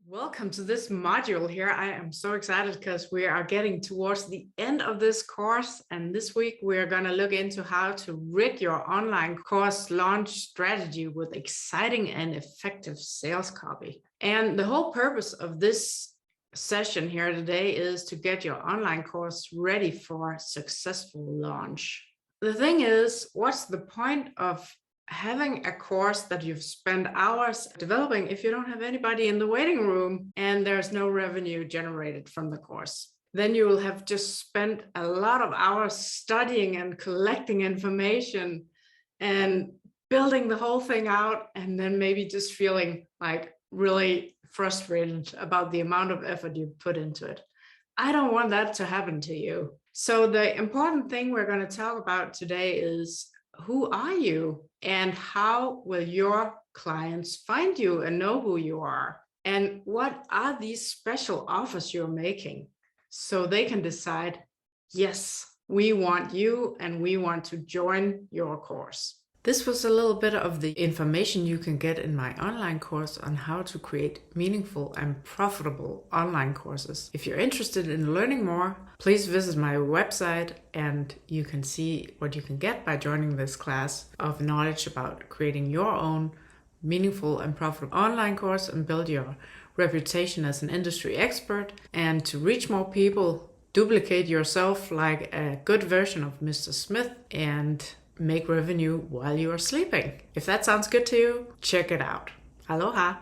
Welcome to this module here. I am so excited because we are getting towards the end of this course. And this week, we're going to look into how to rig your online course launch strategy with exciting and effective sales copy. And the whole purpose of this session here today is to get your online course ready for successful launch. The thing is, what's the point of having a course that you've spent hours developing if you don't have anybody in the waiting room and there's no revenue generated from the course? Then you will have just spent a lot of hours studying and collecting information and building the whole thing out, and then maybe just feeling like really frustrated about the amount of effort you put into it. I don't want that to happen to you. So the important thing we're going to talk about today is, who are you and how will your clients find you and know who you are? And what are these special offers you're making so they can decide, yes, we want you and we want to join your course. This was a little bit of the information you can get in my online course on how to create meaningful and profitable online courses. If you're interested in learning more, please visit my website and you can see what you can get by joining this class of knowledge about creating your own meaningful and profitable online course and build your reputation as an industry expert. And to reach more people, duplicate yourself like a good version of Mr. Smith and make revenue while you are sleeping. If that sounds good to you, check it out. Aloha!